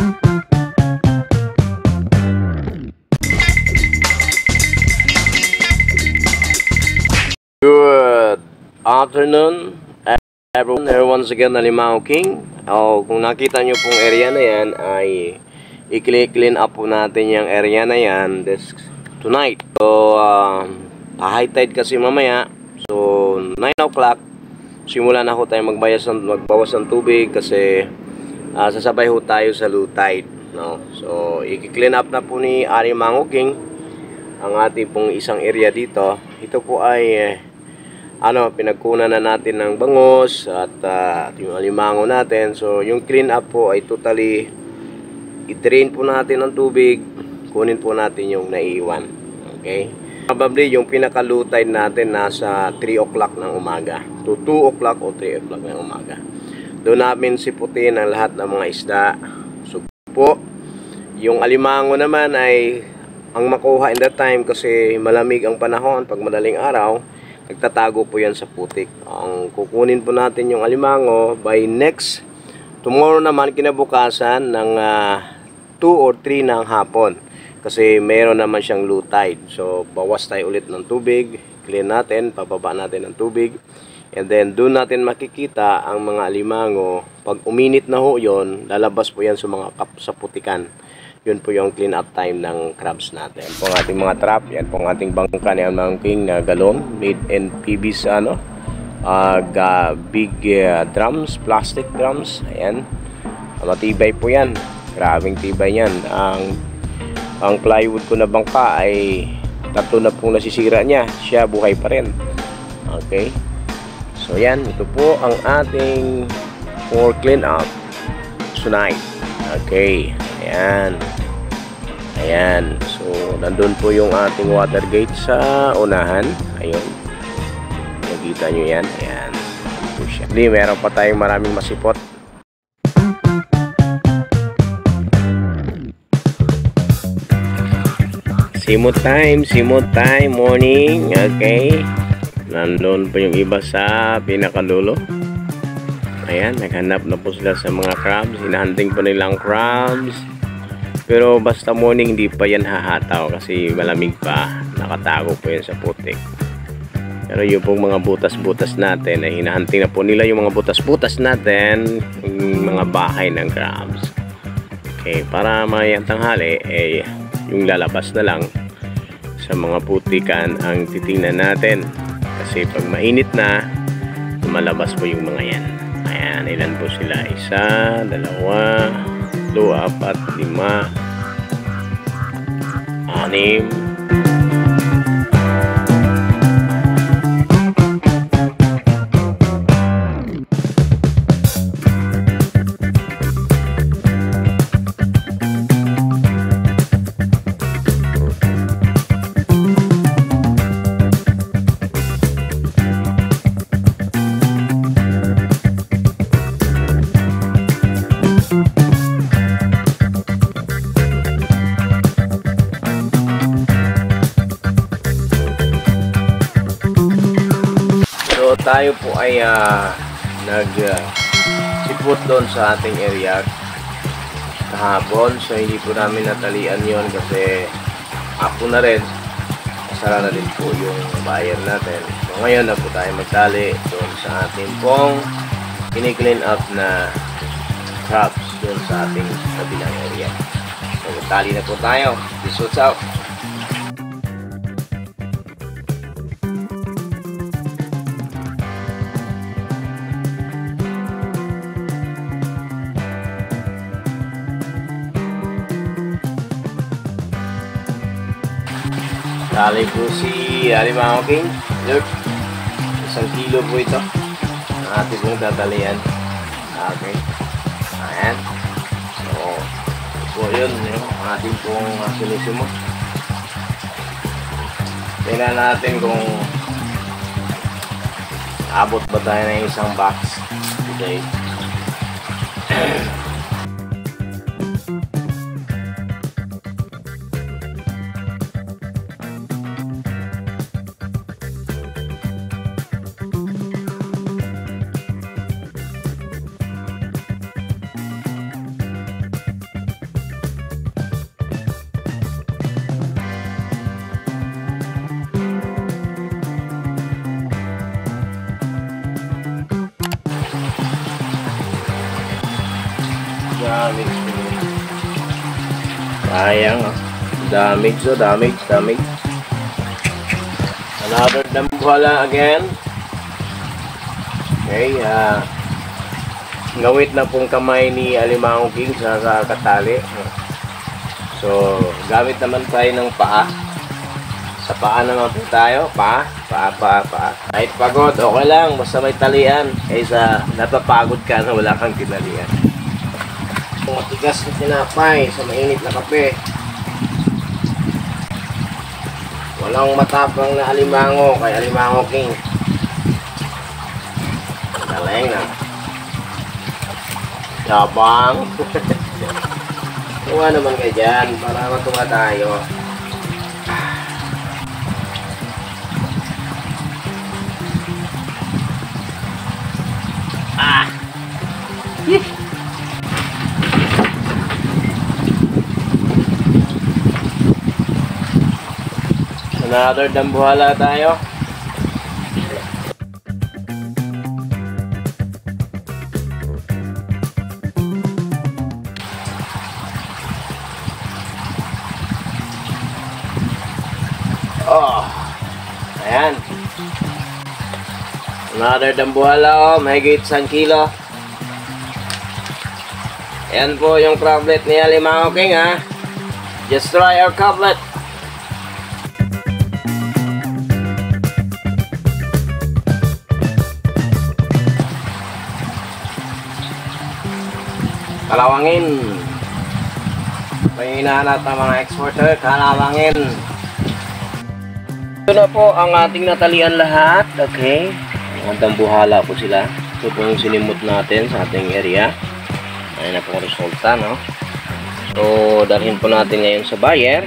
Good afternoon everyone, here once again Alimango King. Kung nakita nyo pong area na yan ay i-clean up po natin yung area na yan tonight. So high tide kasi mamaya, so 9 o'clock simula na ho tayo magbawas ng tubig kasi sasabay ho tayo sa low tide, no? So i-clean up na po ni Alimango King ang ating pong isang area dito. Ito po ay pinagkunan na natin ng bangos at yung alimango natin. So yung clean up po ay totally i-drain po natin ng tubig, kunin po natin yung naiiwan. Okay, probably yung pinaka-low tide natin nasa 3 o'clock ng umaga to 2 o'clock o 3 o'clock ng umaga. Doon namin siputin ang lahat ng mga isda. So po yung alimango naman ay ang makuha in that time kasi malamig ang panahon. Pag madaling araw nagtatago po yan sa putik. Ang kukunin po natin yung alimango by tomorrow naman, kinabukasan ng 2 or 3 ng hapon. Kasi mayroon naman siyang low tide. So bawas tayo ulit ng tubig, clean natin, pababa natin ng tubig. And then doon natin makikita ang mga alimango. Pag uminit na ho yun, lalabas po yan sa mga sa putikan. Yun po yung clean up time ng crabs natin. Yan po ang ating mga trap. Yan po ang ating bangka ni Alimango King na galon. Made in PVC big drums, plastic drums. Ayan. Matibay po yan. Grabing tibay yan. Ang plywood ko na bangka ay 3 na pong nasisira niya. Siya buhay pa rin. Okay. So yan. Ito po ang ating for clean up tonight. Okay. Ayan. Ayan. So, nandun po yung ating water gate sa unahan. Ayun. Nakita nyo yan. Ayan. Po siya. Hindi, meron pa tayong maraming masipot. Simot time, morning. Okay. Nandun po yung iba sa pinakalulo. Ayan, naghanap na po sila sa mga crabs. Hinahunting po nilang crabs. Pero basta morning, hindi pa yan hahataw kasi malamig pa. Nakatago po yan sa putik. Pero yung pong mga butas-butas natin, ay hinahunting na po nila yung mga butas-butas natin, yung mga bahay ng crabs. Okay, para mayang tanghali, yung lalabas na lang sa mga putikan ang titingnan natin. Kasi pag mainit na, malabas po yung mga yan. Ayan, ilan po sila? 1, 2, 3, 4, 5, 6, 6. Tayo po ay nagsipot doon sa ating area kahapon. So hindi po namin natalian yon kasi hapon na rin. Masara na din po yung buyer natin. So ngayon na po tayo magtali doon sa ating pong kini-clean up na crabs doon sa ating kabilang area. So magtali na po tayo. This was out. Tali po si Alimango King. Look, 1 kilo po ito ang ating pong tatalian. Okay. Ayan. So, po yun yung ating pong sinisimo. Tingnan natin kung abot ba tayo ng isang box today. Damage. Sayang. Damage, oh. Damage. Another dambuhala again. Okay, ngawit na pong kamay ni Alimango King sa katali. So, gamit naman tayo ng paa. Sa paa naman po tayo. Paa. Kahit pagod, okay lang. Basta may talian. Kaysa napapagod ka na wala kang tinalian. Matigas na tinapay sa mainit na kape. Walang matapang na alimango kay Alimango King. Galing na. Yabang. Tuwa naman kayo dyan para matuwa tayo. Another dambuhala tayo. Oh, ayan. Another dambuhala, mahigit 1 kilo. Ayan po yung crablet ni Alimango King, ha. Just try our crablet. Kalawangin. Pahinahanap ng mga exporter, kalawangin. Ito na po ang ating natalian lahat. Okay. Ang dambuhala po sila. Ito po yung sinimot natin sa ating area. Ayan na po ang resulta, no? So, dalhin po natin ngayon sa buyer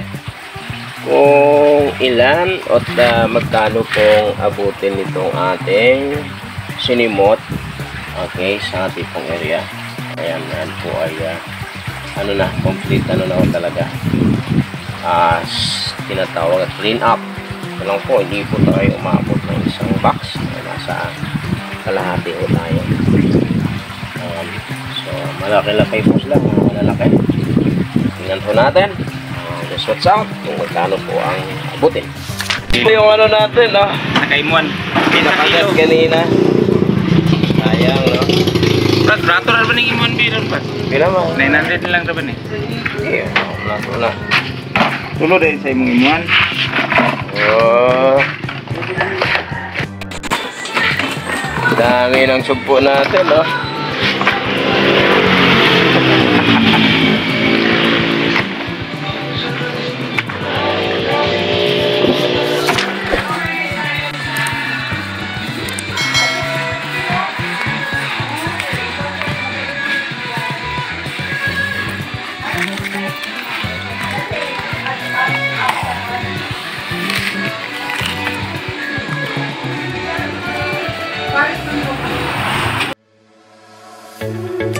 kung ilan at magkano pong abutin nitong ating sinimot. Okay, sa ating pong area. Ayan, yan po ay ano na, complete ano na talaga. Tinatawag at clean up. Ito lang po, hindi po tayo umabot ng isang box. Nasa kalahati o tayo. So, malaki-laki po sila, mga malalaki. Tingnan po natin. Just watch out kung magkano po ang abutin. Ito yung ano natin, no? Nakaimuan. Nakagat kanina. Sayang, no? Rato na ba ng imuan biron pa? Pila mo? 900 lang na ba ni? Iya, wala. Tulo din sa imong imuan. Oh. Dami ng sugpo natin, no? Thank you.